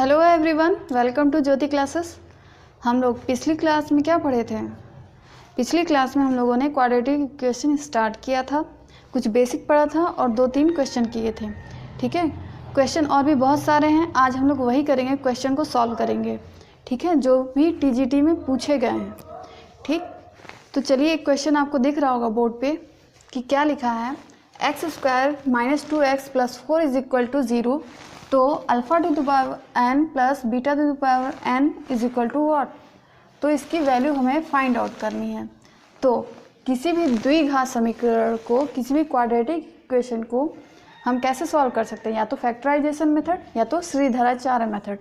Hello everyone, welcome to Jyoti classes. हम लोग पिछली क्लास में क्या पढ़े थे? पिछली क्लास में हम लोगों ने क्वाड्रेटिक इक्वेशन स्टार्ट किया था, कुछ बेसिक पढ़ा था और 2-3 क्वेश्चन किए थे। ठीक है, क्वेश्चन और भी बहुत सारे हैं। आज हम लोग वही करेंगे, क्वेश्चन को सॉल्व करेंगे। ठीक है, जो भी टीजीटी में पूछे गए हैं। ठीक, तो चलिए, एक क्वेश्चन आपको दिख रहा होगा बोर्ड पे कि क्या लिखा है। x² - 2x + 4 = 0, तो α⁴n + β⁴n = व्हाट? तो इसकी वैल्यू हमें फाइंड आउट करनी है। तो किसी भी द्विघात समीकरण को, किसी भी क्वाड्रेटिक इक्वेशन को हम कैसे सॉल्व कर सकते हैं? या तो फैक्टराइजेशन मेथड या तो श्रीधराचार्य मेथड।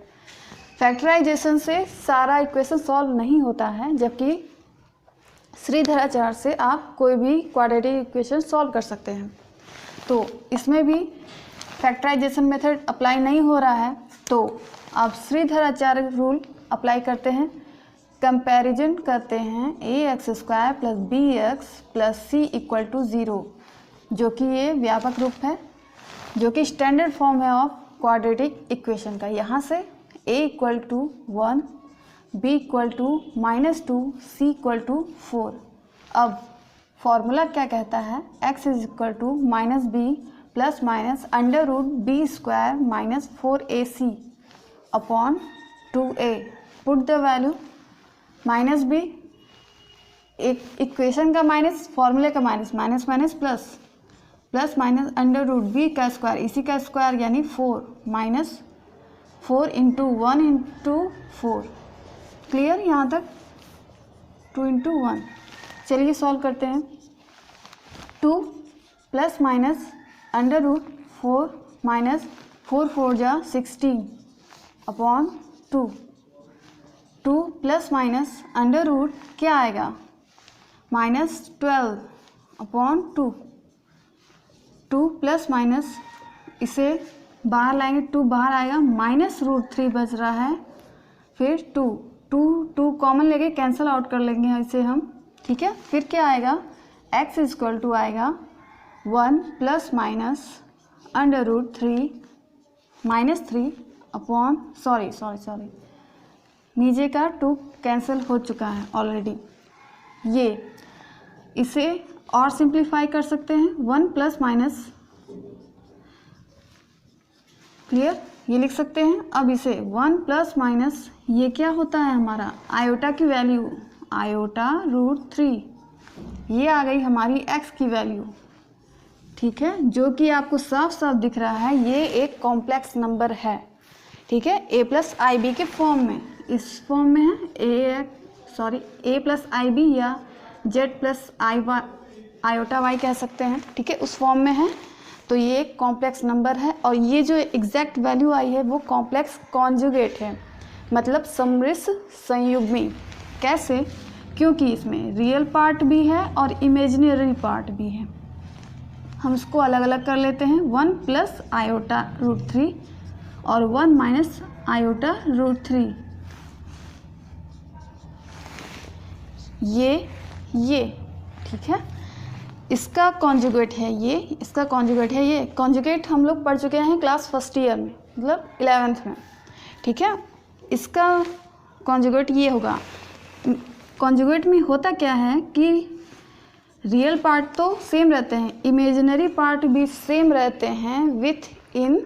फैक्टराइजेशन से सारा इक्वेशन सॉल्व नहीं होता है, जबकि श्रीधराचार्य से आप कोई भी क्वाड्रेटिक इक्वेशन सॉल्व कर सकते हैं। तो इसमें भी फैक्टराइजेशन मेथड अप्लाई नहीं हो रहा है, तो आप श्रीधराचार्य रूल अप्लाई करते हैं। कंपैरिजन करते हैं ax² + bx + c = 0, जो कि ये व्यापक रूप है, जो कि स्टैंडर्ड फॉर्म है ऑफ क्वाड्रेटिक इक्वेशन का। यहाँ से a = 1, b = -2, c = 4। अब फॉर्मूला क्या कहता है? x = -b ± √b² - 4ac upon 2a। Put the value -b, एक इक्वेशन का माइनस, फॉर्मूले का minus, minus minus plus, plus minus √b का स्क्वायर, इसी का स्क्वायर यानी 4 - 4 × 1 × 4। क्लियर यहाँ तक? 2 × 1। चलिए सॉल्व करते हैं। 2 ± √4 - 4 4 जा 16 अपॉन 2। 2 ± √ क्या आएगा? -12 अपॉन 2। 2 ± इसे बाहर लाएंगे, 2 बाहर आएगा, -√3 बच रहा है, फिर 2 कॉमन लेके कैंसिल आउट कर लेंगे इसे हम। ठीक है, फिर क्या आएगा? x = आएगा 1 ± √3 -3 अपॉन सॉरी नीचे का 2 कैंसिल हो चुका है ऑलरेडी। ये इसे और सिंप्लीफाई कर सकते हैं, 1 ± क्लियर, ये लिख सकते हैं। अब इसे 1 ± ये क्या होता है हमारा? आयोटा की वैल्यू, आयोटा√3, ये आ गई हमारी x की वैल्यू। ठीक है, जो कि आपको साफ साफ दिख रहा है, ये एक कॉम्प्लेक्स नंबर है। ठीक है, a + ib के फॉर्म में, इस फॉर्म में है a + ib या z + आयोटा y कह सकते हैं। ठीक है, उस फॉर्म में है, तो ये एक कॉम्प्लेक्स नंबर है। और ये जो एग्जैक्ट वैल्यू आई है वो कॉम्प्लेक्स कॉन्जुगेट है, मतलब समृद्ध संयुग्मी। कैसे? क्योंकि इसमें रियल पार्ट भी है और इमेजिनरी पार्ट भी है। हम इसको अलग अलग कर लेते हैं। 1 + आयोटा√3 और 1 - आयोटा√3। ये ठीक है, इसका कॉन्जुगेट है ये, इसका कॉन्जुगेट है ये। कॉन्जुगेट हम लोग पढ़ चुके हैं क्लास फर्स्ट ईयर में, मतलब 11th में। ठीक है, इसका कॉन्जुगेट ये होगा। कॉन्जुगेट में होता क्या है कि रियल पार्ट तो सेम रहते हैं, इमेजिनरी पार्ट भी सेम रहते हैं, within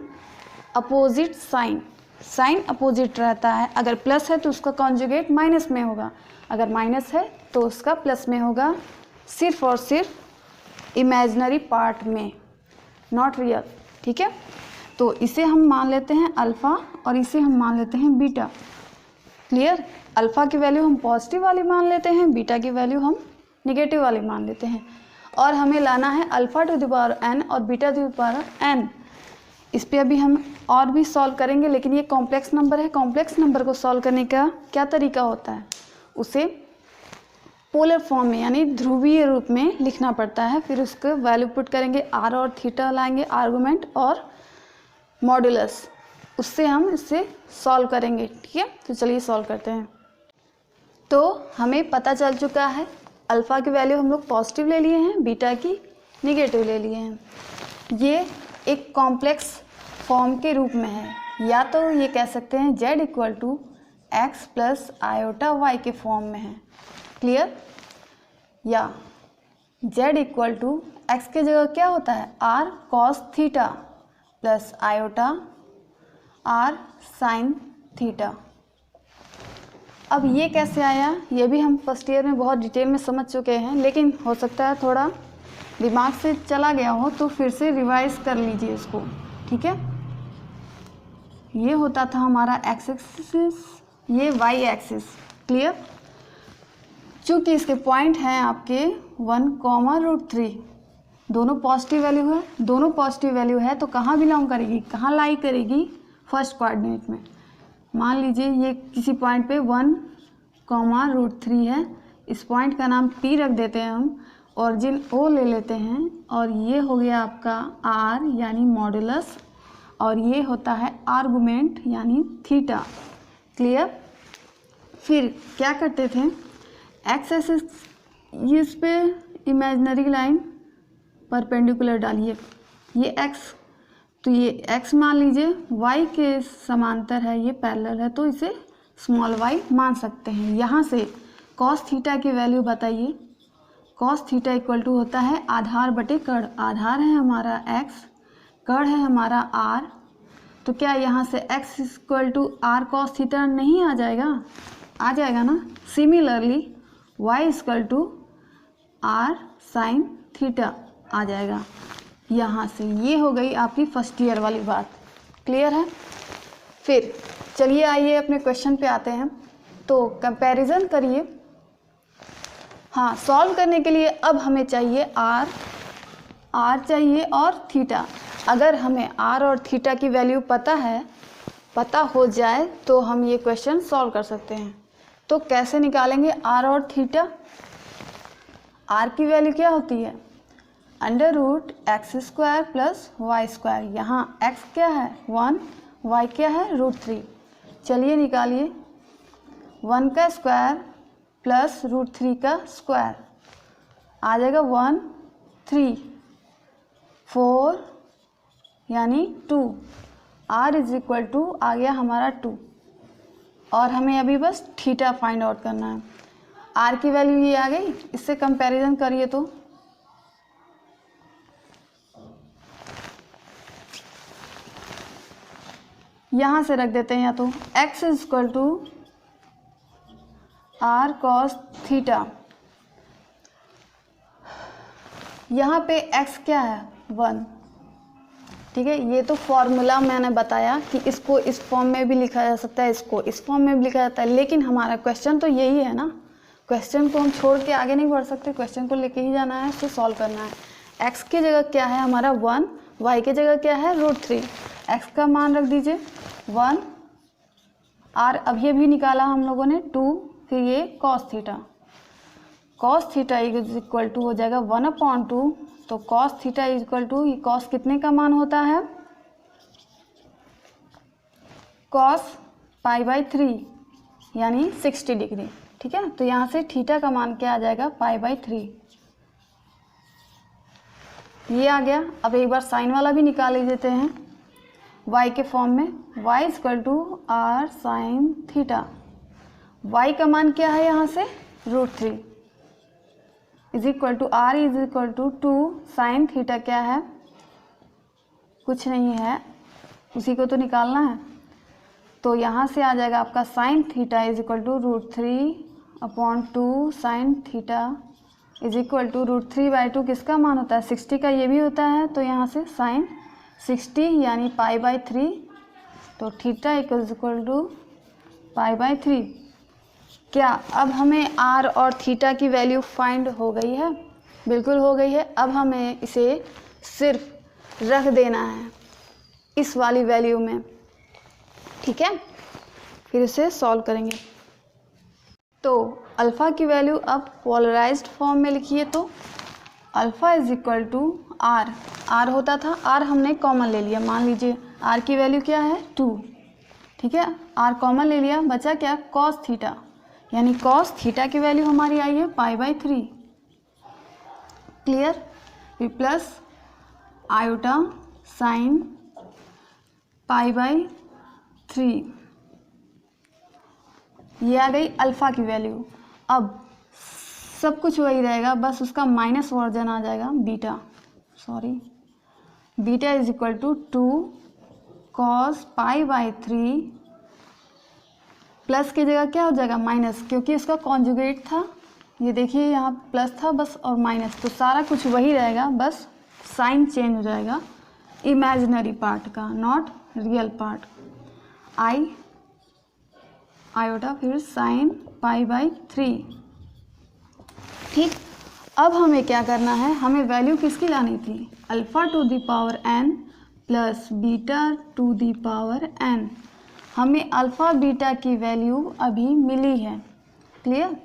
opposite sign. Sign opposite रहता है। अगर प्लस है तो उसका कॉन्जुगेट माइनस में होगा, अगर माइनस है तो उसका प्लस में होगा, सिर्फ और सिर्फ इमेजिनरी पार्ट में, नॉट रियल। ठीक है, तो इसे हम मान लेते हैं अल्फ़ा और इसे हम मान लेते हैं बीटा। क्लियर? अल्फ़ा की वैल्यू हम पॉजिटिव वाली मान लेते हैं, बीटा की वैल्यू हम नेगेटिव वाली मान लेते हैं। और हमें लाना है α⁴n और β⁴n। इस पे अभी हम और भी सॉल्व करेंगे, लेकिन ये कॉम्प्लेक्स नंबर है। कॉम्प्लेक्स नंबर को सॉल्व करने का क्या तरीका होता है? उसे पोलर फॉर्म में यानी ध्रुवीय रूप में लिखना पड़ता है। फिर उसको वैल्यू पुट करेंगे, r और थीटा लाएंगे आर्गूमेंट और मॉड्यूलस, उससे हम इसे सॉल्व करेंगे। ठीक है, तो चलिए सॉल्व करते हैं। तो हमें पता चल चुका है, अल्फ़ा की वैल्यू हम लोग पॉजिटिव ले लिए हैं, बीटा की नेगेटिव ले लिए हैं। ये एक कॉम्प्लेक्स फॉर्म के रूप में है, या तो ये कह सकते हैं z equal to x plus iota y के फॉर्म में है, क्लियर। या z इक्वल टू एक्स के जगह क्या होता है r cos theta plus iota r sin theta. अब ये कैसे आया, ये भी हम फर्स्ट ईयर में बहुत डिटेल में समझ चुके हैं, लेकिन हो सकता है थोड़ा दिमाग से चला गया हो तो फिर से रिवाइज कर लीजिए इसको, ठीक है। ये होता था हमारा एक्स एक्सिस, ये वाई एक्सिस, क्लियर। चूँकि इसके पॉइंट हैं आपके 1,√3, दोनों पॉजिटिव वैल्यू है, दोनों पॉजिटिव वैल्यू है तो कहाँ बिलोंग करेगी, कहाँ लाई करेगी, फर्स्ट कोऑर्डिनेट में। मान लीजिए ये किसी पॉइंट पे 1,√3 है, इस पॉइंट का नाम P रख देते हैं हम, ऑरिजिन O ले लेते हैं, और ये हो गया आपका R यानी मॉडुलस, और ये होता है आर्गुमेंट यानी थीटा, क्लियर। फिर क्या करते थे, एक्स एक्सिस इस पे इमेजिनरी लाइन परपेंडिकुलर डालिए, ये x, तो ये x मान लीजिए, y के समांतर है, ये पैरेलल है तो इसे स्मॉल y मान सकते हैं। यहाँ से cos थीटा की वैल्यू बताइए, cos थीटा इक्वल टू होता है आधार बटे कड़, आधार है हमारा x, कड़ है हमारा r, तो क्या यहाँ से x equal to r cos theta नहीं आ जाएगा, आ जाएगा ना। Similarly y equal to r sin theta आ जाएगा। यहाँ से ये हो गई आपकी फर्स्ट ईयर वाली बात, क्लियर है। फिर चलिए आइए अपने क्वेश्चन पे आते हैं, तो कंपैरिजन करिए। हाँ, सॉल्व करने के लिए अब हमें चाहिए r चाहिए और थीटा। अगर हमें r और थीटा की वैल्यू पता हो जाए तो हम ये क्वेश्चन सॉल्व कर सकते हैं। तो कैसे निकालेंगे r और थीटा, r की वैल्यू क्या होती है, √x² प्लस y², यहाँ x क्या है 1, y क्या है √3। चलिए निकालिए, 1 का स्क्वायर प्लस √3 का स्क्वायर आ जाएगा 1, 3, 4 यानी 2, r इज इक्वल टू आ गया हमारा 2, और हमें अभी बस थीटा फाइंड आउट करना है। r की वैल्यू ये आ गई, इससे कंपैरिजन करिए तो यहाँ से रख देते हैं, या तो x is equal to r cos theta, यहाँ पे x क्या है 1, ठीक है। ये तो फॉर्मूला मैंने बताया कि इसको इस फॉर्म में भी लिखा जा सकता है, इसको इस फॉर्म में भी लिखा जाता है, लेकिन हमारा क्वेश्चन तो यही है ना, क्वेश्चन को हम छोड़ के आगे नहीं बढ़ सकते, क्वेश्चन को लेके ही जाना है, उसको सॉल्व करना है। x की जगह क्या है हमारा 1, y की जगह क्या है √3, x का मान रख दीजिए 1, r अभी निकाला हम लोगों ने 2, फिर ये cos theta is equal to हो जाएगा 1/2, तो cos theta is equal to, ये cos कितने का मान होता है, cos π/3 यानी 60 डिग्री, ठीक है। तो यहाँ से थीटा का मान क्या आ जाएगा π/3, ये आ गया। अब एक बार साइन वाला भी निकाल ही देते हैं y के फॉर्म में, y equal to r sin theta, y का मान क्या है यहाँ से √3 is equal to r is equal to 2 sin theta क्या है, कुछ नहीं है, उसी को तो निकालना है। तो यहाँ से आ जाएगा आपका sin theta is equal to √3/2 sin theta is equal to √3/2 किसका मान होता है 60 का, ये भी होता है, तो यहाँ से sin 60 यानी π/3, तो थीटा इक्वल टू π/3। क्या अब हमें r और थीटा की वैल्यू फाइंड हो गई है, बिल्कुल हो गई है। अब हमें इसे सिर्फ रख देना है इस वाली वैल्यू में, ठीक है। फिर इसे सॉल्व करेंगे। तो अल्फ़ा की वैल्यू अब पोलराइज्ड फॉर्म में लिखिए, तो alpha is equal to r होता था, r हमने कॉमन ले लिया, मान लीजिए r की वैल्यू क्या है 2, ठीक है, r कॉमन ले लिया, बचा क्या cos थीटा, यानी cos थीटा की वैल्यू हमारी आई है π/3, क्लियर। फिर प्लस आयोटा साइन π/3 3, ये आ गई अल्फ़ा की वैल्यू। अब सब कुछ वही रहेगा, बस उसका माइनस वर्जन आ जाएगा beta, beta is equal to 2 cos π/3 plus की जगह क्या हो जाएगा माइनस, क्योंकि इसका कॉन्जुगेट था, ये देखिए यहाँ प्लस था बस और माइनस, तो सारा कुछ वही रहेगा, बस साइन चेंज हो जाएगा इमेजिनरी पार्ट का, नॉट रियल पार्ट। आयोटा फिर साइन π/3। ठीक, अब हमें क्या करना है, हमें वैल्यू किसकी लानी थी, alpha to the power n plus beta to the power n। हमें अल्फ़ा बीटा की वैल्यू अभी मिली है, क्लियर।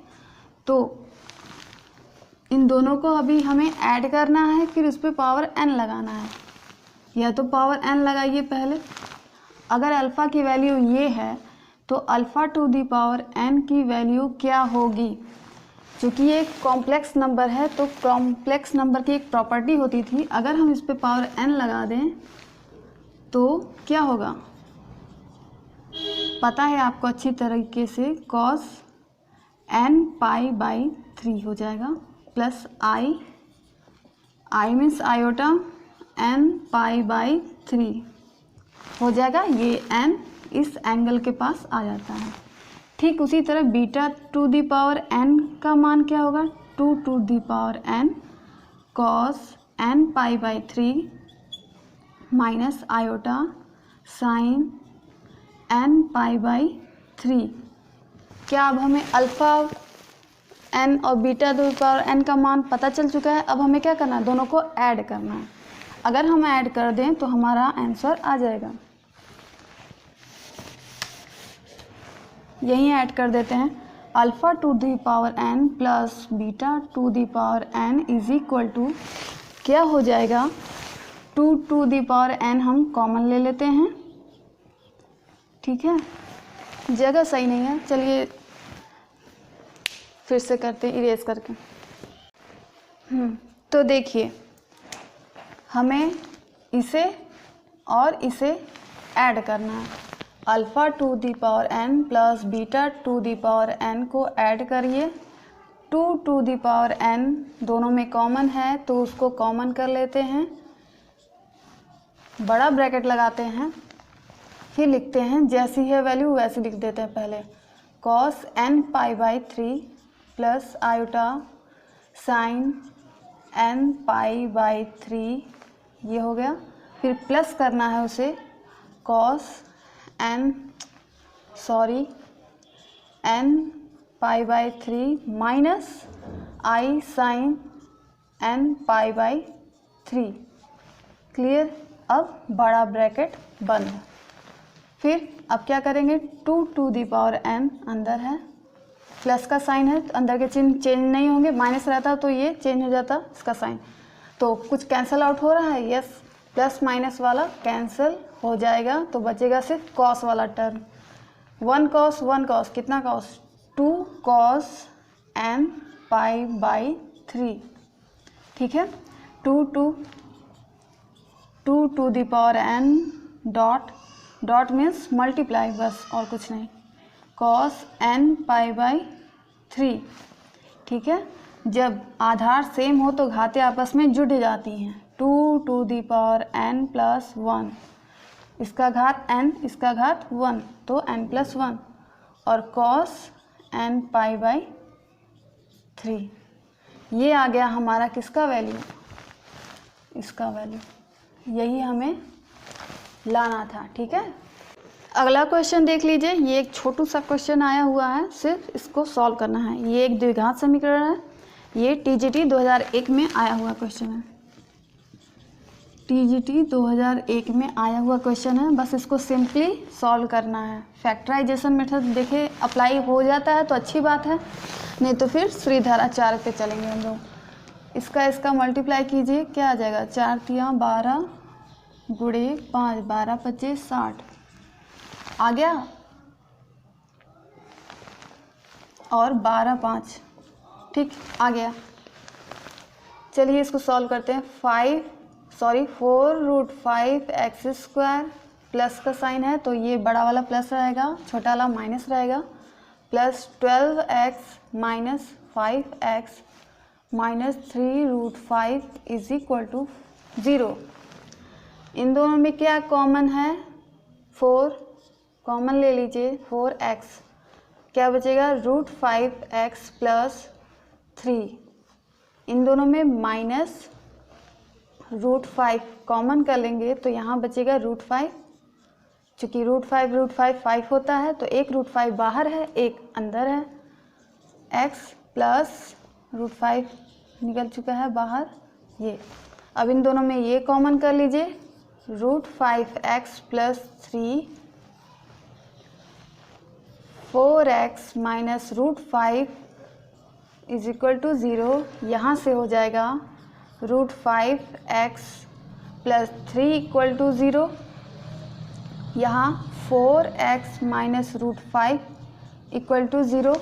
तो इन दोनों को अभी हमें ऐड करना है, फिर उस पर पावर n लगाना है, या तो पावर n लगाइए पहले। अगर अल्फ़ा की वैल्यू ये है तो alpha to the power n की वैल्यू क्या होगी, क्योंकि ये एक कॉम्प्लेक्स नंबर है, तो कॉम्प्लेक्स नंबर की एक प्रॉपर्टी होती थी, अगर हम इस पे पावर n लगा दें तो क्या होगा, पता है आपको अच्छी तरीके से, cos n π/3 हो जाएगा, plus i means iota n π/3 हो जाएगा, ये n इस एंगल के पास आ जाता है। ठीक उसी तरह beta to the power n का मान क्या होगा, 2 to the power n cos n π/3 minus iota sine n π/3। क्या अब हमें अल्फ़ा n और beta to the power n का मान पता चल चुका है। अब हमें क्या करना है, दोनों को ऐड करना है। अगर हम ऐड कर दें तो हमारा आंसर आ जाएगा, यहीं ऐड कर देते हैं। Alpha to the power n plus beta to the power n is equal to क्या हो जाएगा, 2 टू दी पावर n हम कॉमन ले लेते हैं। ठीक है, जगह सही नहीं है, चलिए फिर से करते हैं इरेज करके। तो देखिए हमें इसे और इसे ऐड करना है। Alpha to the power n plus beta to the power n को ऐड करिए। 2 टू दी पावर n दोनों में कॉमन है तो उसको कॉमन कर लेते हैं, बड़ा ब्रैकेट लगाते हैं, फिर लिखते हैं जैसी है वैल्यू वैसे लिख देते हैं। पहले cos n π/3 plus iota sine n π/3 ये हो गया, फिर प्लस करना है उसे cos n π/3 minus i sine n π/3। Clear, अब बड़ा ब्रैकेट बंद। फिर अब क्या करेंगे, 2 टू दी पावर n अंदर है, प्लस का साइन है तो अंदर के चिन्ह चेंज नहीं होंगे, माइनस रहता तो ये चेंज हो जाता इसका साइन, तो कुछ कैंसिल आउट हो रहा है, यस, प्लस माइनस वाला कैंसिल हो जाएगा तो बचेगा सिर्फ कॉस वाला टर्म। 1 cos कितना कॉस, 2 cos n π/3। ठीक है, 2 to the power n dot means multiply, बस और कुछ नहीं, cos n π/3। ठीक है, जब आधार सेम हो तो घातें आपस में जुड़ जाती हैं। 2 to the power n plus 1, इसका घात n इसका घात 1 तो n प्लस 1, और cos n π/3 ये आ गया हमारा किसका वैल्यू, इसका वैल्यू, यही हमें लाना था। ठीक है, अगला क्वेश्चन देख लीजिए, ये एक छोटू सा क्वेश्चन आया हुआ है, सिर्फ इसको सॉल्व करना है। ये एक द्विघात समीकरण है, ये TGT 2001 में आया हुआ क्वेश्चन है, TGT 2001 में आया हुआ क्वेश्चन है, बस इसको सिंपली सॉल्व करना है। फैक्टराइजेशन मेथड देखे अप्लाई हो जाता है तो अच्छी बात है, नहीं तो फिर श्रीधराचार्य पे चलेंगे हम लोग। इसका मल्टीप्लाई कीजिए, क्या आ जाएगा, 4 तिया 12 गुणे 5, 12 25 60 आ गया, और 12 5, ठीक आ गया। चलिए इसको सॉल्व करते हैं। 4 √5 x² प्लस का साइन है तो ये बड़ा वाला प्लस रहेगा, छोटा वाला माइनस रहेगा। Plus 12x minus 5x minus 3√5 is equal to 0। इन दोनों में क्या कॉमन है? 4 कॉमन ले लीजिए, 4x। क्या बचेगा? √5x plus 3। इन दोनों में माइनस √5 कॉमन कर लेंगे तो यहाँ बचेगा √5। चूँकि √5 5 होता है तो एक √5 बाहर है, एक अंदर है। x प्लस √5 निकल चुका है बाहर ये। अब इन दोनों में ये कॉमन कर लीजिए, √5x plus 3 4x minus √5 is equal to 0। यहाँ से हो जाएगा √5x प्लस 3 इक्वल टू 0। यहाँ 4x minus √5 equal to 0।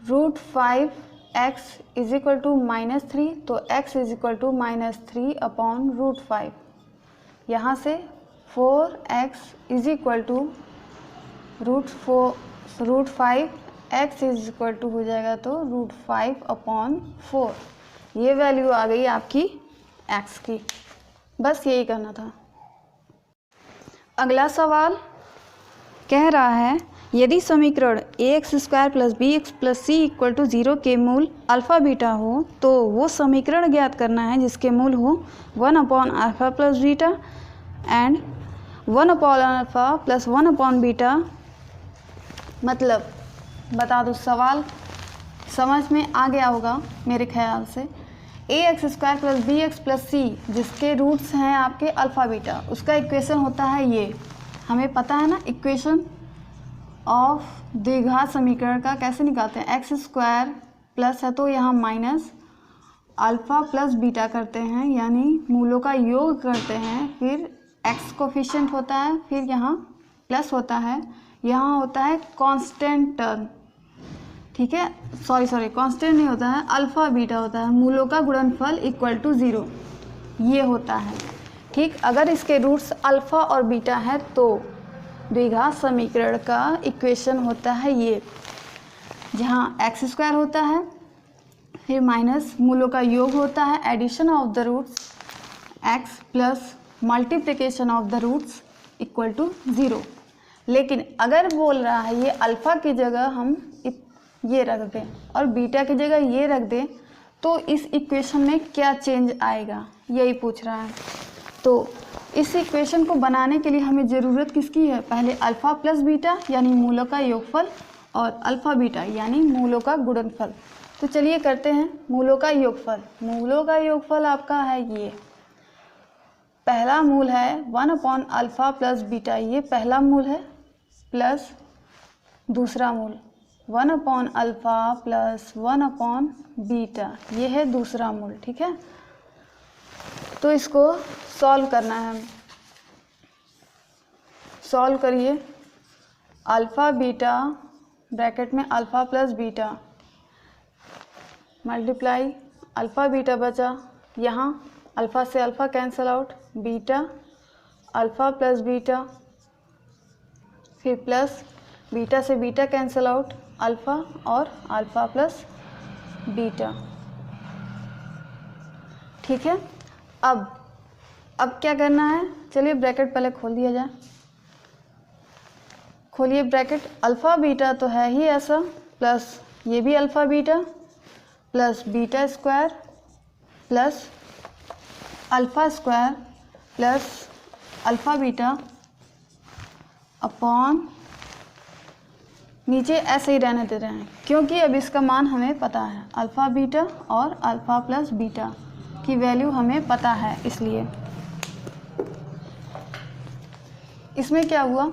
√5x is equal to -3 तो x is equal to -3 upon √5। यहाँ से 4x is equal to √5 x is equal to हो जाएगा तो √5 अपॉन 4। ये वैल्यू आ गई आपकी x की। बस यही करना था। अगला सवाल कह रहा है यदि समीकरण ax² plus bx plus c equal to 0 के मूल अल्फ़ा बीटा हो तो वो समीकरण ज्ञात करना है जिसके मूल हो 1/α प्लस बीटा एंड 1/α प्लस 1/बीटा। मतलब बता दो, सवाल समझ में आ गया होगा मेरे ख्याल से। ax² plus bx plus c जिसके रूट्स हैं आपके अल्फ़ा बीटा, उसका इक्वेशन होता है ये। हमें पता है ना इक्वेशन ऑफ द्विघात समीकरण का कैसे निकालते हैं। x² प्लस है तो यहाँ माइनस अल्फ़ा प्लस बीटा करते हैं, यानी मूलों का योग करते हैं। फिर x कोफिशिएंट होता है, फिर यहाँ प्लस होता है, यहाँ होता है कांस्टेंट टर्म। ठीक है, सॉरी कांस्टेंट नहीं होता है, अल्फ़ा बीटा होता है। मूलों का गुणनफल इक्वल टू 0 ये होता है। ठीक, अगर इसके रूट्स अल्फ़ा और बीटा है तो द्विघात समीकरण का इक्वेशन होता है ये, जहाँ x² होता है, फिर माइनस मूलों का योग होता है, addition of the roots x plus multiplication of the roots equal to 0। लेकिन अगर बोल रहा है ये अल्फ़ा की जगह हम ये रख दें और बीटा की जगह ये रख दें तो इस इक्वेशन में क्या चेंज आएगा, यही पूछ रहा है। तो इस इक्वेशन को बनाने के लिए हमें ज़रूरत किसकी है? पहले अल्फ़ा प्लस बीटा यानी मूलों का योगफल और अल्फ़ा बीटा यानी मूलों का गुणनफल। तो चलिए करते हैं मूलों का योगफल। मूलों का योगफल आपका है ये, पहला मूल है 1/α प्लस बीटा, ये पहला मूल है, प्लस दूसरा मूल 1/α प्लस 1/बीटा, ये है दूसरा मूल। ठीक है, तो इसको सॉल्व करना है। सॉल्व करिए। अल्फ़ा बीटा ब्रैकेट में alpha plus beta multiply alpha beta बचा, यहाँ अल्फ़ा से alpha cancel out, beta alpha plus beta, फिर प्लस बीटा से बीटा कैंसिल आउट, अल्फ़ा और अल्फ़ा प्लस बीटा। ठीक है, अब क्या करना है? चलिए ब्रैकेट पहले खोल दिया जाए। खोलिए ब्रैकेट। अल्फ़ा बीटा तो है ही ऐसा, प्लस ये भी alpha beta plus beta square plus alpha square plus alpha beta upon नीचे ऐसे ही रहने दे रहे हैं क्योंकि अब इसका मान हमें पता है। अल्फ़ा बीटा और अल्फ़ा प्लस बीटा की वैल्यू हमें पता है, इसलिए इसमें क्या हुआ?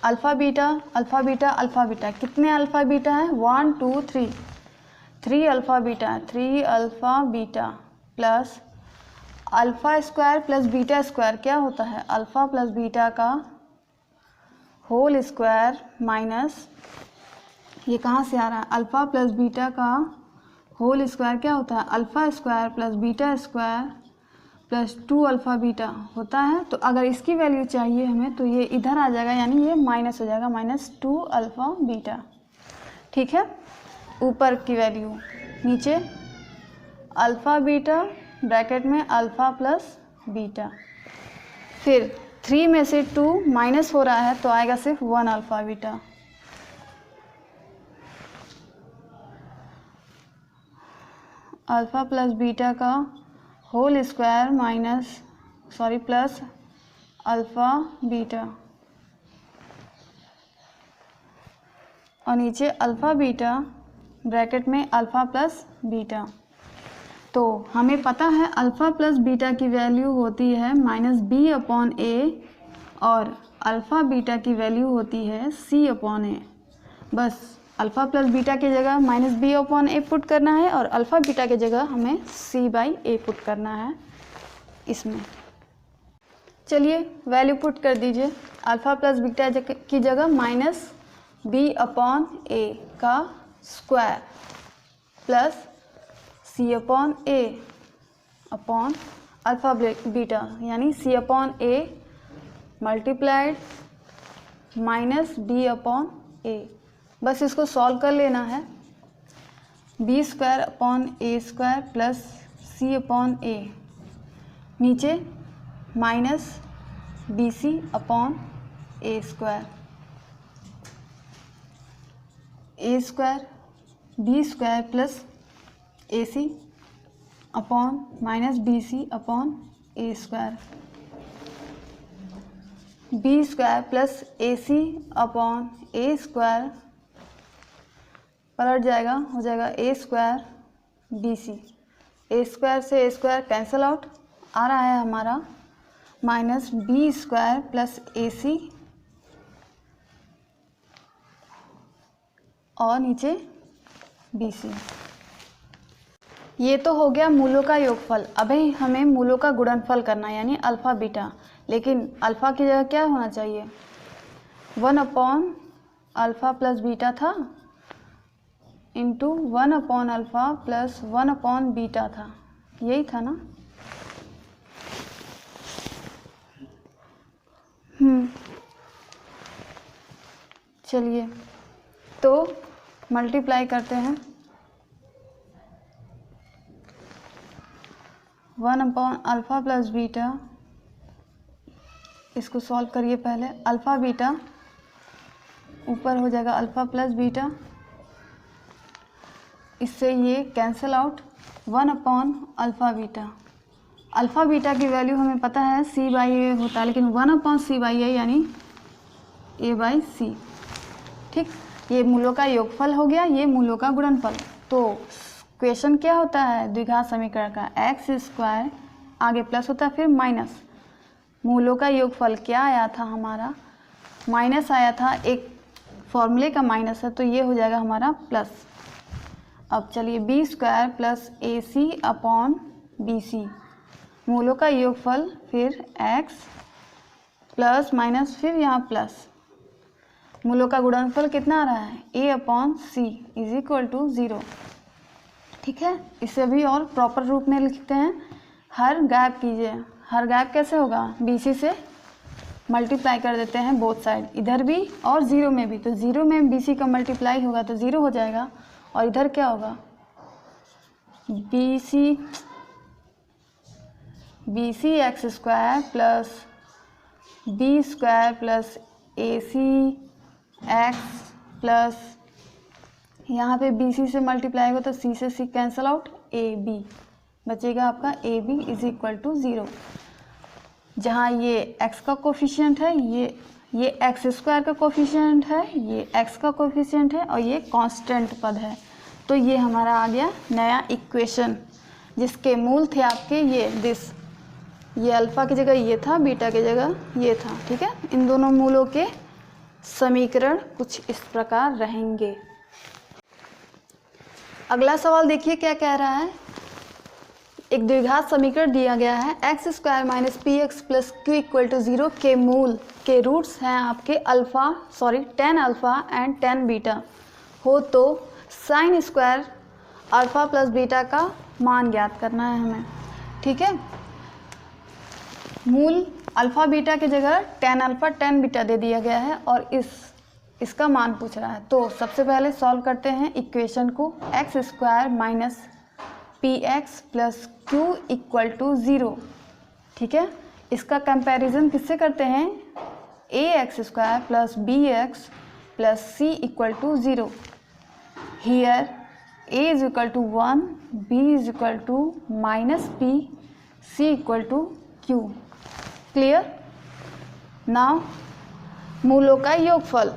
Alpha beta alpha beta alpha beta, कितने अल्फ़ा बीटा है? 1 2 3, 3 अल्फ़ा बीटा है, 3 alpha beta plus alpha square plus beta square क्या होता है? अल्फ़ा प्लस बीटा का होल स्क्वायर माइनस ये कहाँ से आ रहा है? अल्फ़ा प्लस बीटा का होल स्क्वायर क्या होता है? Alpha square plus beta square plus 2 alpha beta होता है। तो अगर इसकी वैल्यू चाहिए हमें तो ये इधर आ जाएगा, यानी ये माइनस हो जाएगा, -2 अल्फ़ा बीटा। ठीक है, ऊपर की वैल्यू, नीचे अल्फ़ा बीटा ब्रैकेट में अल्फ़ा प्लस बीटा। फिर 3 में से 2 माइनस हो रहा है तो आएगा सिर्फ 1 alpha beta. Alpha plus beta का whole square plus alpha beta, और नीचे अल्फ़ा बीटा ब्रैकेट में अल्फ़ा प्लस बीटा। तो हमें पता है अल्फ़ा प्लस बीटा की वैल्यू होती है -b/a और अल्फ़ा बीटा की वैल्यू होती है c/a। बस अल्फ़ा प्लस बीटा की जगह -b/a पुट करना है और अल्फ़ा बीटा की जगह हमें c/a पुट करना है इसमें। चलिए वैल्यू पुट कर दीजिए। अल्फ़ा प्लस बीटा की जगह -b/a का square plus c/a upon alpha beta, यानी c/a मल्टीप्लाइड -b/a। बस इसको सॉल्व कर लेना है। b² प्लस c/a, नीचे minus bc/a², b² plus ac upon -bc/a², b² plus ac/a² पलट जाएगा, हो जाएगा a² bc। a² से a² कैंसिल आउट, आ रहा है हमारा -b² प्लस ac और नीचे bc। ये तो हो गया मूलों का योगफल। अभी हमें मूलों का गुणनफल करना है, यानी अल्फ़ा बीटा। लेकिन अल्फ़ा की जगह क्या होना चाहिए, 1/अल्फ़ा प्लस बीटा था इंटू 1/अल्फ़ा प्लस 1/बीटा था, यही था ना। चलिए तो मल्टीप्लाई करते हैं। 1/अल्फ़ा प्लस बीटा, इसको सॉल्व करिए पहले। अल्फ़ा बीटा ऊपर हो जाएगा अल्फ़ा प्लस बीटा, इससे ये कैंसिल आउट, 1/अल्फ़ा बीटा। अल्फ़ा बीटा की वैल्यू हमें पता है c/a होता है, लेकिन 1/c/a यानी a/c। ठीक, ये मूलों का योगफल हो गया, ये मूलों का गुणनफल। तो क्वेश्चन क्या होता है द्विघात समीकरण का, x² आगे प्लस होता है फिर माइनस, मूलों का योगफल क्या आया था हमारा, माइनस आया था, एक फॉर्मूले का माइनस है तो ये हो जाएगा हमारा प्लस। अब चलिए b² प्लस ac/bc, मूलों का योगफल फिर x प्लस माइनस फिर यहाँ प्लस, मूलों का गुणनफल कितना आ रहा है a/c = 0। ठीक है, इसे अभी और प्रॉपर रूप में लिखते हैं। हर गायब कीजिए, हर गायब कैसे होगा, BC से मल्टीप्लाई कर देते हैं बोथ साइड, इधर भी और 0 में भी। तो 0 में BC का मल्टीप्लाई होगा तो 0 हो जाएगा, और इधर क्या होगा, BC x² plus b² plus AC x plus यहाँ पे BC से मल्टीप्लाई होगा तो C से C कैंसिल आउट, AB बचेगा आपका AB = 0। जहाँ ये x का कोफिशिएंट है, ये x² का कोफिशिएंट है, ये x का कोफिशिएंट है और ये कांस्टेंट पद है। तो ये हमारा आ गया नया इक्वेशन, जिसके मूल थे आपके ये अल्फ़ा की जगह ये था, बीटा की जगह ये था। ठीक है, इन दोनों मूलों के समीकरण कुछ इस प्रकार रहेंगे। अगला सवाल देखिए क्या कह रहा है। एक द्विघात समीकरण दिया गया है, x² - px + q = 0 के मूल के रूट्स हैं आपके tan alpha and tan beta हो तो sin square alpha plus beta का मान ज्ञात करना है हमें। ठीक है, मूल अल्फ़ा बीटा की जगह tan अल्फ़ा tan बीटा दे दिया गया है और इसका मान पूछ रहा है। तो सबसे पहले सॉल्व करते हैं इक्वेशन को। X square minus p x plus q equal to 0। ठीक है, इसका कंपैरिजन किससे करते हैं? A x square plus b x plus c equal to 0। Here a is equal to 1, b is equal to minus p, c equal to q. Clear? Now मूलों का योगफल।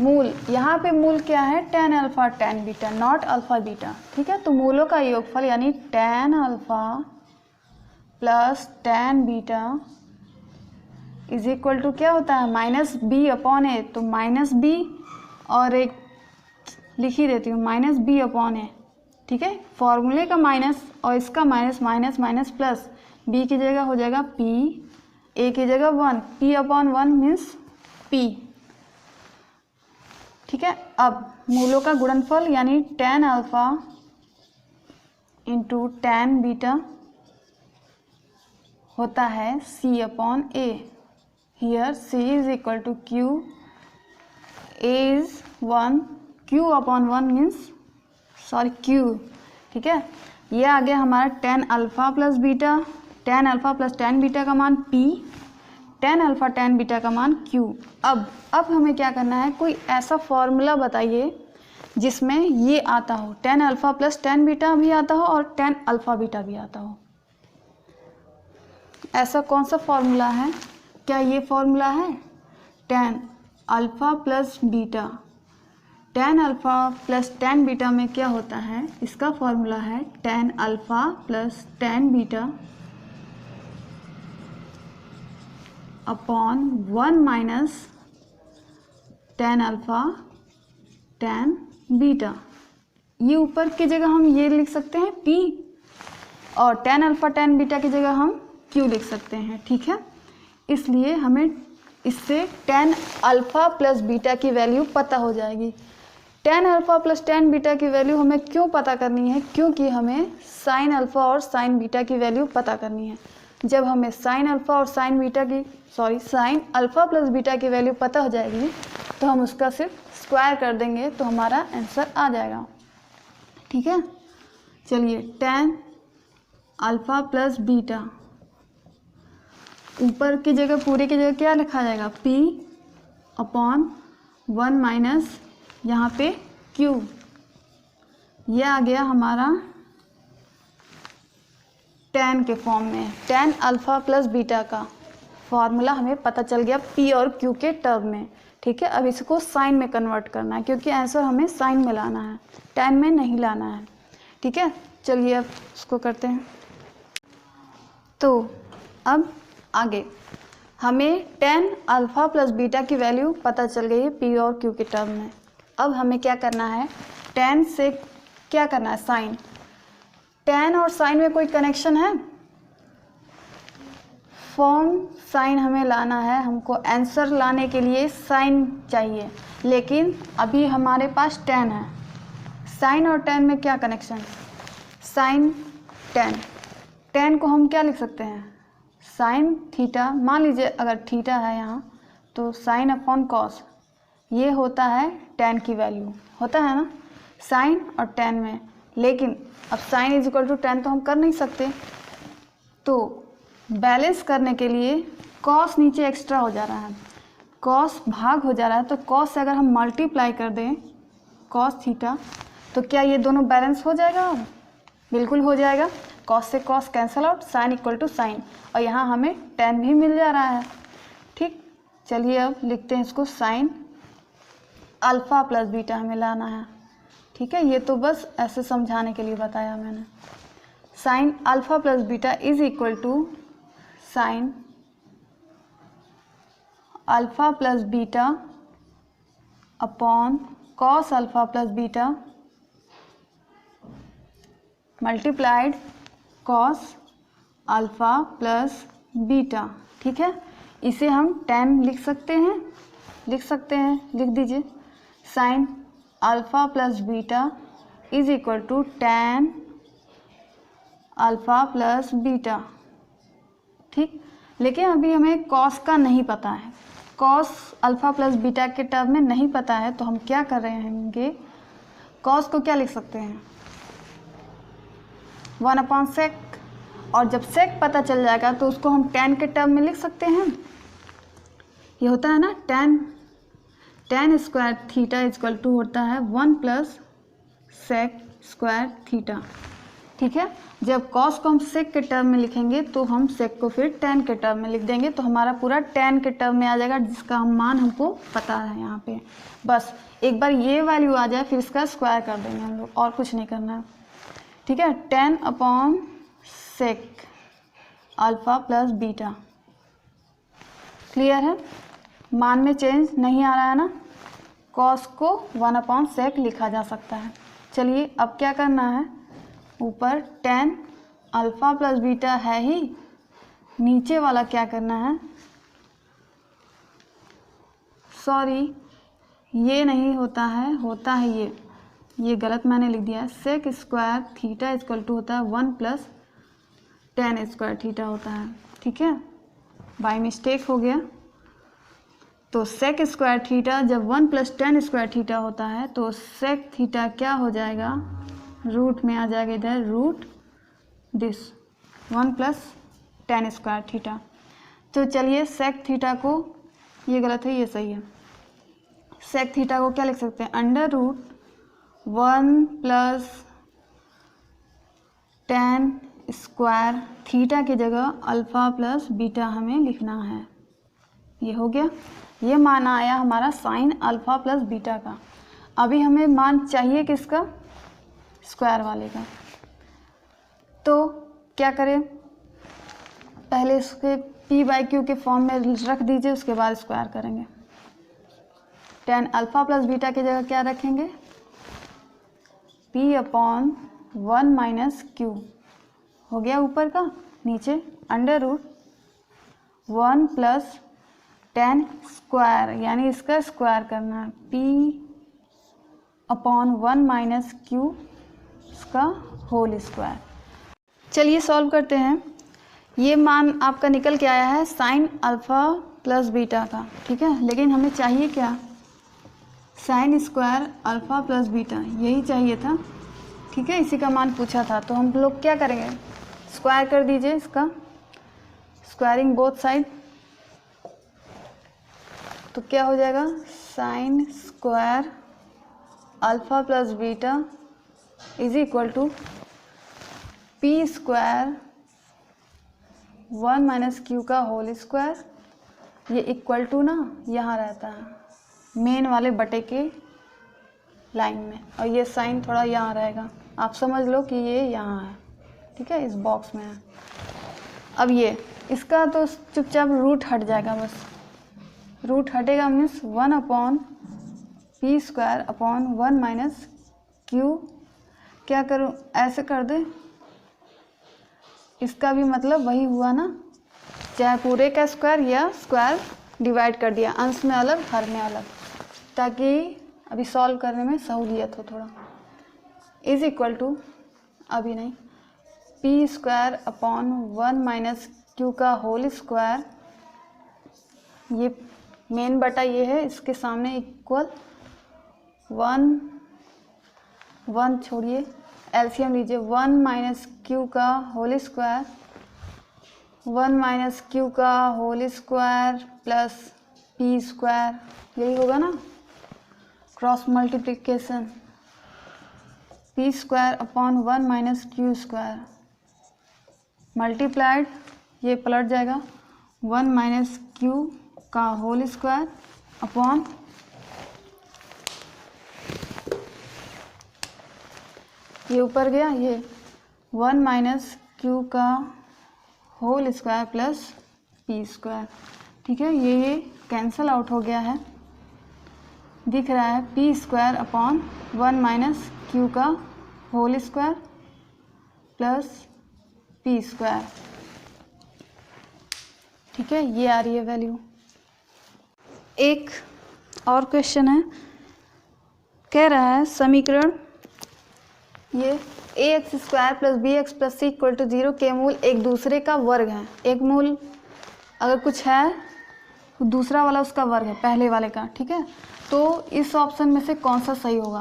मूल, यहाँ पे मूल क्या है? tan alpha tan beta, not alpha beta. ठीक है, तो मूलों का योगफल यानी tan alpha plus tan beta is equal to क्या होता है? Minus B upon A. तो माइनस बी और एक लिख ही देती हूँ, माइनस बी अपॉन ए। ठीक है, फॉर्मूले का माइनस और इसका minus, minus minus plus, B की जगह हो जाएगा पी, ए की जगह 1, पी अपॉन 1 मीन्स पी। ठीक है, अब मूलों का गुणनफल यानी tan alpha into tan beta होता है c upon A. Here c is equal to q, a is 1, q upon 1 means q। ठीक है, ये आ गया हमारा tan alpha plus beta, tan alpha plus tan beta का मान p, tan alpha tan beta का मान q। अब हमें क्या करना है? कोई ऐसा फॉर्मूला बताइए जिसमें ये आता हो, tan alpha plus tan beta भी आता हो और tan अल्फ़ा बीटा भी आता हो। ऐसा कौन सा फॉर्मूला है? क्या ये फॉर्मूला है? tan alpha plus beta, tan alpha plus tan beta में क्या होता है? इसका फॉर्मूला है tan alpha plus tan beta upon 1 minus tan alpha tan beta. ये ऊपर की जगह हम ये लिख सकते हैं p और tan अल्फ़ा tan बीटा की जगह हम q लिख सकते हैं। ठीक है, इसलिए हमें इससे tan अल्फ़ा प्लस बीटा की वैल्यू पता हो जाएगी। tan alpha plus tan beta की वैल्यू हमें क्यों पता करनी है? क्योंकि हमें sin अल्फ़ा और sin बीटा की वैल्यू पता करनी है। जब हमें sin अल्फ़ा और sin अल्फ़ा प्लस बीटा की वैल्यू पता हो जाएगी तो हम उसका सिर्फ स्क्वायर कर देंगे तो हमारा आंसर आ जाएगा। ठीक है, चलिए tan अल्फ़ा प्लस बीटा ऊपर की जगह, पूरे की जगह क्या लिखा जाएगा? p अपॉन 1 माइनस यहाँ पे q। यह आ गया हमारा tan के फॉर्म में। tan अल्फ़ा प्लस बीटा का फॉर्मूला हमें पता चल गया p और q के टर्म में। ठीक है, अब इसको साइन में कन्वर्ट करना है क्योंकि आंसर हमें साइन में लाना है, tan में नहीं लाना है। ठीक है, चलिए अब इसको करते हैं। तो अब आगे हमें tan अल्फ़ा प्लस बीटा की वैल्यू पता चल गई है p और q के टर्म में। अब हमें क्या करना है? tan से क्या करना है? साइन। tan और साइन में कोई कनेक्शन है? फॉर्म साइन हमें लाना है, हमको आंसर लाने के लिए साइन चाहिए, लेकिन अभी हमारे पास tan है। साइन और tan में क्या कनेक्शन? साइन tan को हम क्या लिख सकते हैं? Sine theta. मान लीजिए अगर थीटा है यहाँ तो साइन अपॉन कॉस, ये होता है tan की वैल्यू, होता है ना साइन और tan में। लेकिन अब sine is equal to tan तो हम कर नहीं सकते, तो बैलेंस करने के लिए कॉस नीचे एक्स्ट्रा हो जा रहा है, कॉस भाग हो जा रहा है। तो कॉस से अगर हम मल्टीप्लाई कर दें कॉस थीटा तो क्या ये दोनों बैलेंस हो जाएगा? बिल्कुल हो जाएगा। कॉस से cos cancel out, sine equal to sine, और यहाँ हमें tan भी मिल जा रहा है। ठीक, चलिए अब लिखते हैं इसको। साइन अल्फ़ा प्लस बीटा हमें लाना है। ठीक है, ये तो बस ऐसे समझाने के लिए बताया मैंने। Sine alpha plus beta is equal to sine alpha plus beta upon cos alpha plus beta multiplied cos alpha plus beta. ठीक है, इसे हम tan लिख सकते हैं, लिख दीजिए। Sine alpha plus beta is equal to tan alpha plus beta. ठीक, लेकिन अभी हमें कॉस का नहीं पता है, कॉस अल्फ़ा प्लस बीटा के टर्म में नहीं पता है, तो हम क्या कर रहे हैं, कॉस को क्या लिख सकते हैं 1/sec, और जब सेक पता चल जाएगा तो उसको हम tan के टर्म में लिख सकते हैं। ये होता है ना tan square theta equal to होता है 1 + sec स्क्वायर थीटा। ठीक है, जब कॉस को हम सेक के टर्म में लिखेंगे तो हम सेक को फिर tan के टर्म में लिख देंगे, तो हमारा पूरा tan के टर्म में आ जाएगा, जिसका हम मान हमको पता है यहाँ पे। बस एक बार ये वैल्यू आ जाए फिर इसका स्क्वायर कर देंगे हम लोग, और कुछ नहीं करना है। ठीक है, tan/sec alpha plus beta. Clear है, मान में चेंज नहीं आ रहा है ना, कॉस को 1/sec लिखा जा सकता है। चलिए अब क्या करना है, ऊपर tan अल्फ़ा प्लस बीटा है ही, नीचे वाला क्या करना है, सॉरी ये नहीं होता है, होता है ये गलत मैंने लिख दिया है। Sec square theta equal to होता है 1 + tan स्क्वायर थीटा होता है। ठीक है, बाय मिस्टेक हो गया। तो सेक स्क्वायर थीटा जब 1 + tan स्क्वायर थीटा होता है तो सेक थीटा क्या हो जाएगा, रूट में आ जाएगा इधर root this 1 + tan square theta. तो चलिए सेक थीटा को, ये गलत है ये सही है, सेक थीटा को क्या लिख सकते हैं, √1 + tan स्क्वायर थीटा की जगह अल्फ़ा प्लस बीटा हमें लिखना है। ये हो गया, ये मान आया हमारा साइन अल्फ़ा प्लस बीटा का। अभी हमें मान चाहिए किसका, स्क्वायर वाले का। तो क्या करें, पहले इसके p/q के फॉर्म में रख दीजिए, उसके बाद स्क्वायर करेंगे। tan अल्फ़ा प्लस बीटा की जगह क्या रखेंगे, p/1 - q हो गया ऊपर का, नीचे √1 + tan स्क्वायर, यानी इसका स्क्वायर करना है, p/1 - q इसका होल स्क्वायर। चलिए सॉल्व करते हैं। ये मान आपका निकल के आया है साइन अल्फ़ा प्लस बीटा का। ठीक है, लेकिन हमें चाहिए क्या, sign square alpha plus beta, यही चाहिए था। ठीक है, इसी का मान पूछा था, तो हम लोग क्या करेंगे, स्क्वायर कर दीजिए इसका, स्क्वायरिंग बोथ साइड। तो क्या हो जाएगा, sine square alpha plus beta is equal to p square 1 - q का होल स्क्वायर। ये इक्वल टू ना यहाँ रहता है मेन वाले बटे के लाइन में, और ये साइन थोड़ा यहाँ रहेगा, आप समझ लो कि ये यहाँ है। ठीक है, इस बॉक्स में है। अब ये इसका तो चुपचाप रूट हट जाएगा, बस रूट हटेगा, means 1/p square upon 1 - q। क्या करूँ, ऐसे कर दे, इसका भी मतलब वही हुआ ना, चाहे पूरे का स्क्वायर या स्क्वायर डिवाइड कर दिया, अंश में अलग हर में अलग, ताकि अभी सॉल्व करने में सहूलियत हो थोड़ा। इज इक्वल टू, अभी नहीं, p स्क्वायर अपॉन 1 - q का होल स्क्वायर, ये मेन बटा ये है, इसके सामने इक्वल 1 छोड़िए, एलसीएम लीजिए, 1 - q का होल स्क्वायर, 1 - q का whole square plus p square, यही होगा ना, cross multiplication, p square upon 1 - q square multiplied, ये पलट जाएगा, 1 - q का होल स्क्वायर अपॉन ये ऊपर गया, ये 1 - q का whole square plus p square. ठीक है, ये कैंसल आउट हो गया है, दिख रहा है p स्क्वायर अपॉन 1 - q का whole square plus p square. ठीक है, ये आ रही है वैल्यू। एक और क्वेश्चन है, कह रहा है समीकरण ये ax² + bx + c = 0 के मूल एक दूसरे का वर्ग है। एक मूल अगर कुछ है तो दूसरा वाला उसका वर्ग है पहले वाले का, ठीक है। तो इस ऑप्शन में से कौन सा सही होगा।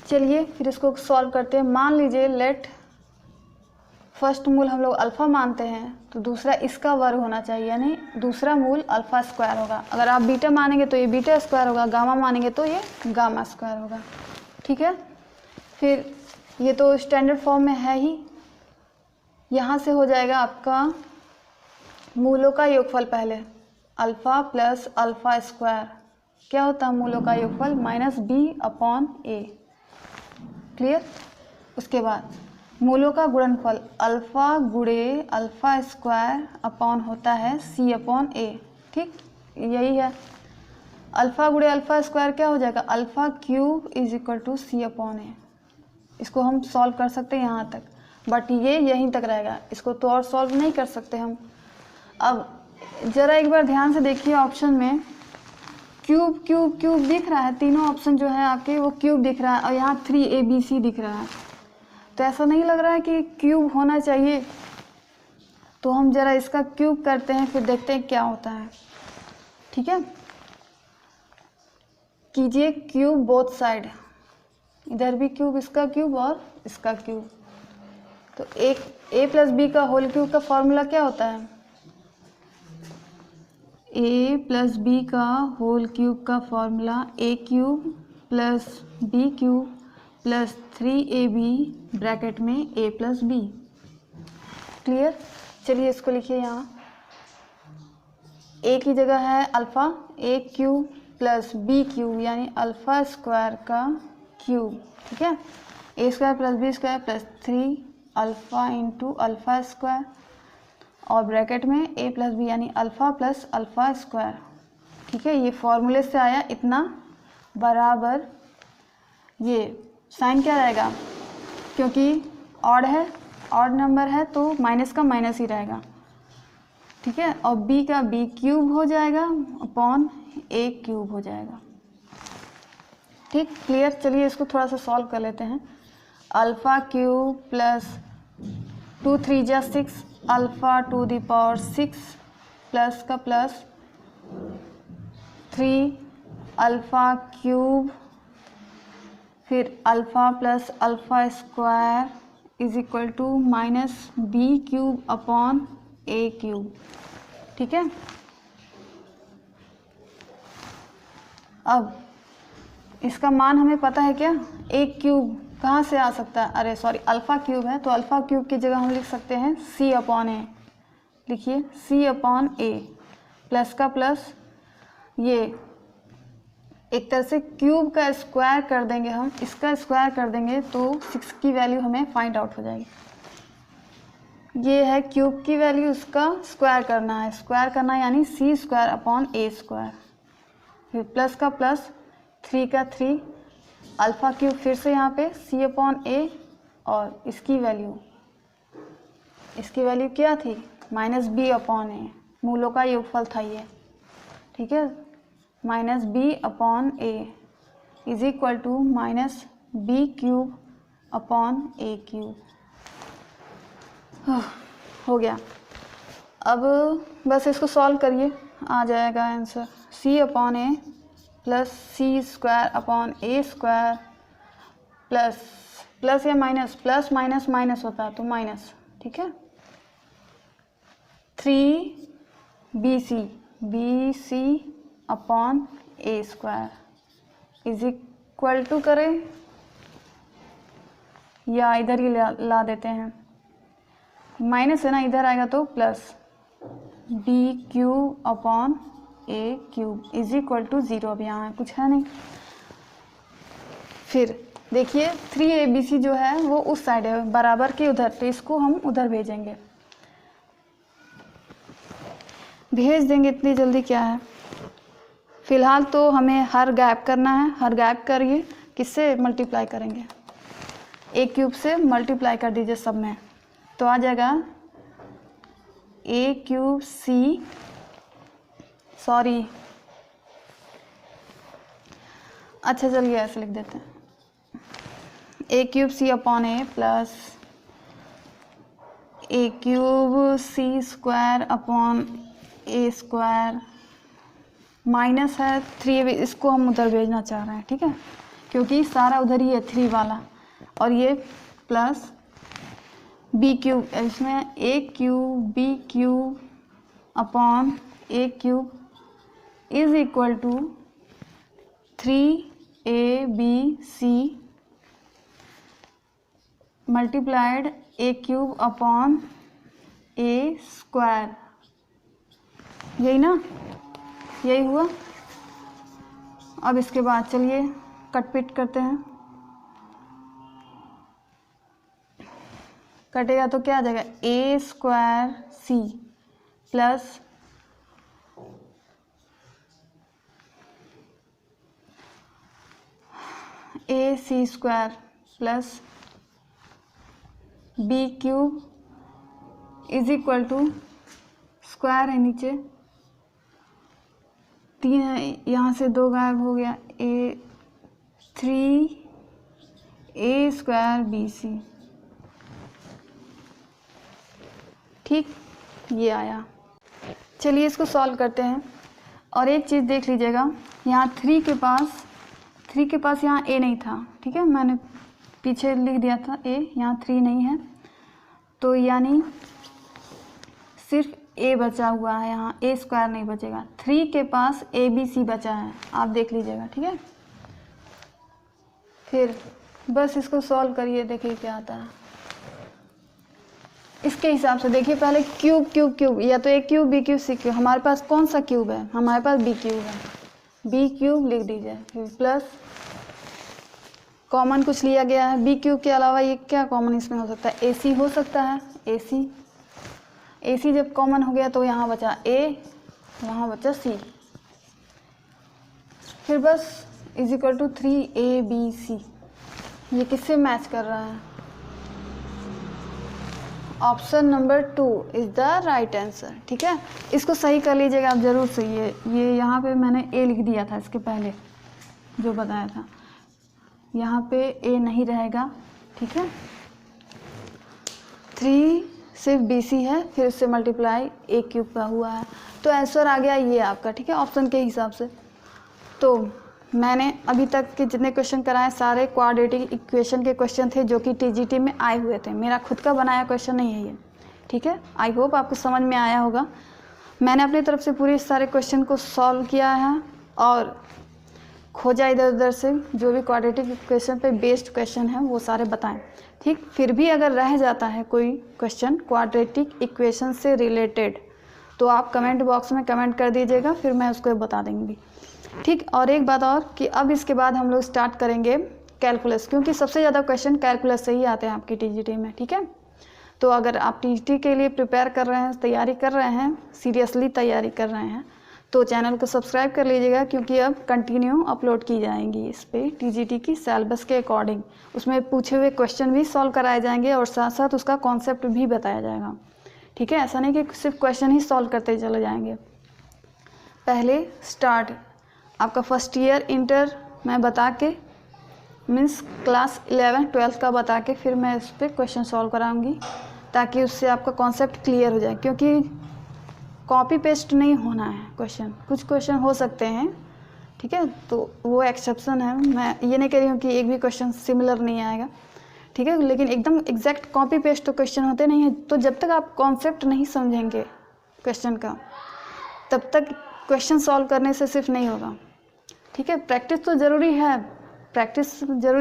चलिए फिर इसको सॉल्व करते हैं। मान लीजिए लेट फर्स्ट मूल हम लोग अल्फ़ा मानते हैं, तो दूसरा इसका वर्ग होना चाहिए, यानी दूसरा मूल अल्फ़ा स्क्वायर होगा। अगर आप बीटा मानेंगे तो ये बीटा स्क्वायर होगा, गामा मानेंगे तो ये गामा स्क्वायर होगा, ठीक है। फिर ये तो स्टैंडर्ड फॉर्म में है ही, यहाँ से हो जाएगा आपका मूलों का योगफल। पहले अल्फ़ा प्लस अल्फ़ा स्क्वायर क्या होता है मूलों का योगफल, माइनस बी अपॉन ए, क्लियर। उसके बाद मूलों का गुणनफल अल्फ़ा गुणे अल्फ़ा स्क्वायर अपॉन होता है सी अपॉन ए, ठीक, यही है। अल्फ़ा गुणे अल्फ़ा स्क्वायर क्या हो जाएगा, alpha cube is equal to c upon a. इसको हम सॉल्व कर सकते हैं यहाँ तक, बट ये यहीं तक रहेगा, इसको तो और सॉल्व नहीं कर सकते हम। अब ज़रा एक बार ध्यान से देखिए, ऑप्शन में क्यूब क्यूब क्यूब दिख रहा है, तीनों ऑप्शन जो है आपके वो क्यूब दिख रहा है, और यहाँ 3ABC दिख रहा है। तो ऐसा नहीं लग रहा है कि क्यूब होना चाहिए, तो हम ज़रा इसका क्यूब करते हैं, फिर देखते हैं क्या होता है, ठीक है। कीजिए क्यूब बोथ साइड, इधर भी क्यूब, इसका क्यूब और इसका क्यूब। तो एक a प्लस बी का होल क्यूब का फॉर्मूला क्या होता है, a प्लस बी का होल क्यूब का formula a cube plus B cube plus 3ab bracket में a प्लस बी, क्लियर। चलिए इसको लिखिए, यहाँ a की जगह है alpha, a cube plus B cube यानी अल्फ़ा स्क्वायर का क्यूब, ठीक है। a square plus B square plus 3 alpha into alpha square, और ब्रैकेट में a प्लस बी यानी अल्फ़ा प्लस अल्फ़ा स्क्वायर, ठीक है। ये फॉर्मूले से आया इतना बराबर, ये साइन क्या रहेगा, क्योंकि ऑड है, ऑड नंबर है तो माइनस का माइनस ही रहेगा, ठीक है। और b का b क्यूब हो जाएगा अपॉन a क्यूब हो जाएगा, ठीक, क्लियर। चलिए इसको थोड़ा सा सॉल्व कर लेते हैं। अल्फ़ा क्यूब प्लस 2 3 जा 6 alpha to the power 6 plus का प्लस 3 अल्फ़ा क्यूब फिर alpha plus alpha square is equal to minus B cube upon A cube, ठीक है। अब इसका मान हमें पता है क्या, ए क्यूब कहाँ से आ सकता है, अरे सॉरी अल्फ़ा क्यूब है, तो अल्फ़ा क्यूब की जगह हम लिख सकते हैं सी अपॉन ए, लिखिए सी अपॉन ए, प्लस का प्लस, ये एक तरह से क्यूब का स्क्वायर कर देंगे हम, इसका स्क्वायर कर देंगे तो 6 की वैल्यू हमें फाइंड आउट हो जाएगी। ये है क्यूब की वैल्यू, उसका स्क्वायर करना है, स्क्वायर करना है यानी सी स्क्वायर अपॉन ए स्क्वायर, फिर प्लस का प्लस 3 का 3 अल्फ़ा क्यूब फिर से यहाँ पे सी अपॉन ए, और इसकी वैल्यू क्या थी, माइनस बी अपॉन ए, मूलों का योगफल था ये, ठीक है। Minus B upon A is equal to minus B cube upon A cube, हो गया। अब बस इसको सॉल्व करिए, आ जाएगा answer C upon A plus C square upon A square plus या माइनस, प्लस माइनस माइनस होता है तो माइनस, ठीक है। 3bc upon A square is equal to करें या इधर ही ला देते हैं, माइनस है ना, इधर आएगा तो plus B cube upon A cube is equal to 0, अब यहाँ कुछ है नहीं। फिर देखिए 3abc जो है वो उस साइड है बराबर के उधर, तो इसको हम उधर भेजेंगे, भेज देंगे, इतनी जल्दी क्या है। फिलहाल तो हमें हर गैप करना है, हर गैप करिए, किससे मल्टीप्लाई करेंगे, ए क्यूब से मल्टीप्लाई कर दीजिए सब में, तो आ जाएगा ए क्यूब सी, सॉरी अच्छा चलिए ऐसे लिख देते हैं, ए cube C upon A plus A cube C square upon A square minus है 3ab, इसको हम उधर भेजना चाह रहे हैं, ठीक है, क्योंकि सारा उधर ही है 3 वाला, और ये प्लस बी क्यूब, इसमें a cube b cube upon A cube is equal to 3abc multiplied a cube upon A square, यही ना, यही हुआ। अब इसके बाद चलिए कटपिट करते हैं, कटेगा तो क्या आ जाएगा, a square c plus a c square plus B cube is equal to, square है नीचे, 3 है, यहाँ से 2 गायब हो गया, ए 3a स्क्वायर बी सी, ठीक, ये आया। चलिए इसको सॉल्व करते हैं। और एक चीज़ देख लीजिएगा, यहाँ 3 के पास यहाँ a नहीं था, ठीक है, मैंने पीछे लिख दिया था a, यहाँ 3 नहीं है, तो यानी सिर्फ a बचा हुआ है, यहाँ a स्क्वायर नहीं बचेगा। 3 के पास a b c बचा है, आप देख लीजिएगा, ठीक है। फिर बस इसको सॉल्व करिए, देखिए क्या आता है। इसके हिसाब से देखिए, पहले क्यूब क्यूब क्यूब, या तो ए cube b cube C cube, हमारे पास कौन सा क्यूब है, हमारे पास बी क्यूब है, बी क्यूब लिख दीजिए, फिर प्लस कॉमन कुछ लिया गया है, बी क्यूब के अलावा ये क्या कॉमन इसमें हो सकता है, ए सी हो सकता है, ए सी जब कॉमन हो गया तो यहाँ बचा ए, वहाँ बचा सी, फिर बस इज इक्वल टू 3abc, ये किससे मैच कर रहा है, option number 2 is the right answer, ठीक है। इसको सही कर लीजिएगा आप ज़रूर से, ये यहाँ पे मैंने ए लिख दिया था इसके पहले जो बताया था, यहाँ पे ए नहीं रहेगा, ठीक है। 3 सिर्फ BC है, फिर उससे मल्टीप्लाई ए क्यूब का हुआ है, तो आंसर आ गया ये आपका, ठीक है, ऑप्शन के हिसाब से। तो मैंने अभी तक के जितने क्वेश्चन कराए सारे क्वाड्रेटिक इक्वेशन के क्वेश्चन थे जो कि TGT में आए हुए थे, मेरा खुद का बनाया क्वेश्चन नहीं है ये, ठीक है। आई होप आपको समझ में आया होगा। मैंने अपनी तरफ से पूरे सारे क्वेश्चन को सॉल्व किया है और खोजा इधर उधर से, जो भी क्वाड्रेटिक इक्वेशन पे बेस्ड क्वेश्चन है वो सारे बताएं, ठीक। फिर भी अगर रह जाता है कोई क्वेश्चन क्वाड्रेटिक इक्वेशन से रिलेटेड तो आप कमेंट बॉक्स में कमेंट कर दीजिएगा, फिर मैं उसको बता देंगी, ठीक। और एक बात और कि अब इसके बाद हम लोग स्टार्ट करेंगे कैलकुलस, क्योंकि सबसे ज़्यादा क्वेश्चन कैलकुलस से ही आते हैं आपकी TGT में, ठीक है। तो अगर आप TGT के लिए प्रिपेयर कर रहे हैं, तैयारी कर रहे हैं, सीरियसली तैयारी कर रहे हैं, तो चैनल को सब्सक्राइब कर लीजिएगा, क्योंकि अब कंटिन्यू अपलोड की जाएंगी इस पर TGT की सिलेबस के अकॉर्डिंग, उसमें पूछे हुए क्वेश्चन भी सॉल्व कराए जाएंगे और साथ साथ उसका कॉन्सेप्ट भी बताया जाएगा, ठीक है। ऐसा नहीं कि सिर्फ क्वेश्चन ही सॉल्व करते चले जाएंगे। पहले स्टार्ट आपका फर्स्ट ईयर इंटर मैं बता के, मीन्स क्लास 11 12 का बता के, फिर मैं इस पर क्वेश्चन सॉल्व कराऊंगी ताकि उससे आपका कॉन्सेप्ट क्लियर हो जाए, क्योंकि कॉपी पेस्ट नहीं होना है क्वेश्चन, कुछ क्वेश्चन हो सकते हैं, ठीक है, तो वो एक्सेप्शन है। मैं ये नहीं कह रही हूँ कि एक भी क्वेश्चन सिमिलर नहीं आएगा, ठीक है, लेकिन एकदम एग्जैक्ट कॉपी पेस्ट तो क्वेश्चन होते नहीं हैं। तो जब तक आप कॉन्सेप्ट नहीं समझेंगे क्वेश्चन का, तब तक क्वेश्चन सॉल्व करने से सिर्फ नहीं होगा, ठीक है। प्रैक्टिस तो ज़रूरी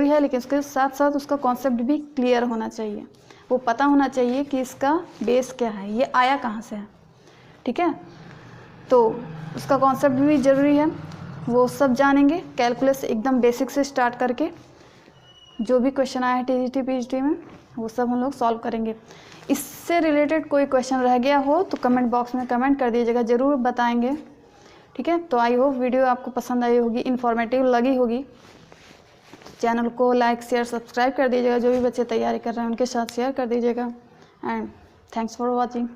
है, लेकिन उसके साथ साथ उसका कॉन्सेप्ट भी क्लियर होना चाहिए, वो पता होना चाहिए कि इसका बेस क्या है, ये आया कहाँ से है, ठीक है। तो उसका कॉन्सेप्ट भी ज़रूरी है, वो सब जानेंगे। कैलकुलस एकदम बेसिक से स्टार्ट करके जो भी क्वेश्चन आया है TGT PGT में वो सब हम लोग सॉल्व करेंगे। इससे रिलेटेड कोई क्वेश्चन रह गया हो तो कमेंट बॉक्स में कमेंट कर दीजिएगा, ज़रूर बताएंगे, ठीक है। तो आई होप वीडियो आपको पसंद आई होगी, इन्फॉर्मेटिव लगी होगी। चैनल को लाइक शेयर सब्सक्राइब कर दीजिएगा, जो भी बच्चे तैयारी कर रहे हैं उनके साथ शेयर कर दीजिएगा। And thanks for watching.